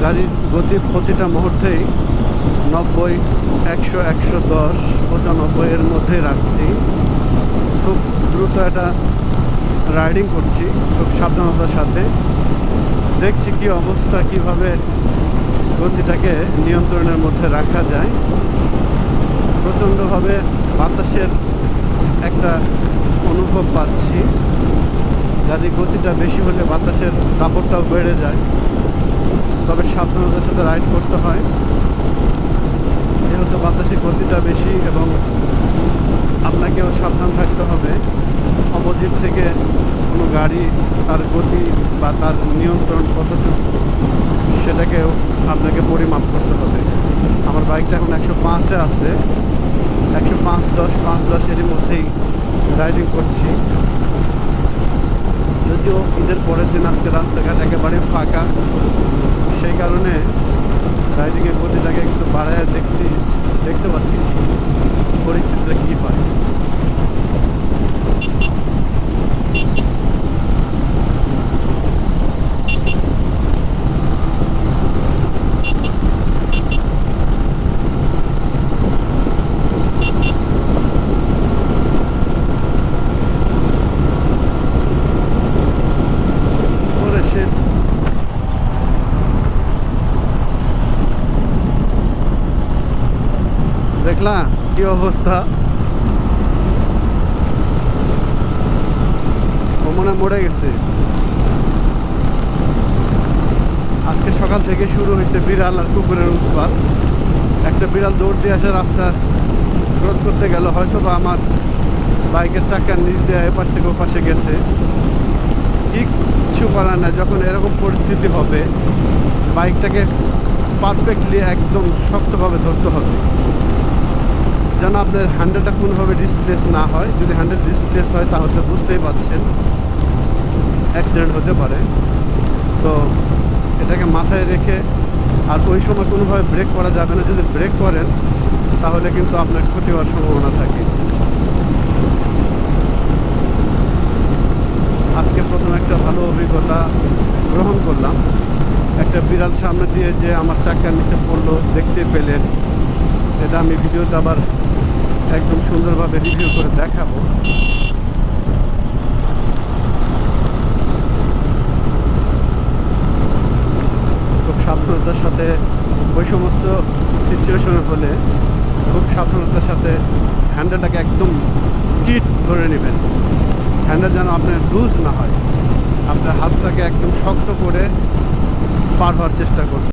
গাড়ির গতি প্রতিটা মুহূর্তেই 90, 100, 110, 95 এর মধ্যেই রাখছি। খুব দ্রুত এটা রাইডিং করছি, খুব সাবধানতার সাথে। দেখছি কি অবস্থা, কিভাবে গতিটাকে নিয়ন্ত্রণের মধ্যে রাখা যায়। প্রচণ্ডভাবে বাতাসের একটা অনুভব পাচ্ছি। গাড়ির গতিটা বেশি হলে বাতাসের দাপটটাও বেড়ে যায়, তবে সাবধানতার সাথে রাইড করতে হয়। যেহেতু বাতাসের গতিটা বেশি এবং আপনাকেও সাবধান থাকতে হবে। অপোজিট থেকে কোনো গাড়ি তার গতি বা তার নিয়ন্ত্রণ কতটুকু সেটাকেও আপনাকে পরিমাপ করতে হবে। আমার বাইকটা এখন 105-এ আছে, 105, 10, 5, 10 এর মধ্যেই রাইডিং করছি। যদিও ঈদের পরের দিন আজকে রাস্তাঘাট একেবারে ফাঁকা, সেই কারণে রাইডিংয়ের গতিটাকে একটু বাড়ায় দেখতে পাচ্ছি পরিস্থিতিটা কী হয়। দেখলা কি অবস্থা, ও মনে মরে গেছে। আজকে সকাল থেকে শুরু হয়েছে বিড়াল আর কুকুরের উৎপাত। একটা বিড়াল দৌড় দিয়ে আসে, রাস্তা ক্রস করতে গেল, হয়তো বা আমার বাইকের চাকার নিচ দিয়ে এপাশ থেকে ওপাশে গেছে। কিচ্ছু করার না, যখন এরকম পরিস্থিতি হবে বাইকটাকে পারফেক্টলি একদম শক্তভাবে ধরতে হবে, যেন আপনার হ্যান্ডেলটা কোনোভাবে ডিসপ্লেস না হয়। যদি হ্যান্ডেল ডিসপ্লেস হয় তাহলে বুঝতেই পারছেন অ্যাক্সিডেন্ট হতে পারে। তো এটাকে মাথায় রেখে, আর ওই সময় কোনোভাবে ব্রেক করা যাবে না। যদি ব্রেক করেন তাহলে কিন্তু আপনার ক্ষতি হওয়ার সম্ভাবনা থাকে। আজকে প্রথম একটা ভালো অভিজ্ঞতা গ্রহণ করলাম। একটা বিড়াল সামনে দিয়ে যে আমার চাকার নিচে পড়লো, দেখতে পেলেন। এটা আমি ভিডিওতে আবার একদম সুন্দরভাবে রিভিউ করে দেখাবো। খুব সাবধানতার সাথে ওই সমস্ত সিচুয়েশনে হলে খুব সাবধানতার সাথে হ্যান্ডেলটাকে একদম টিট ধরে নেবেন। হ্যান্ডেল যেন আপনার লুজ না হয়। আপনার হাতটাকে একদম শক্ত করে পার হওয়ার চেষ্টা করবেন।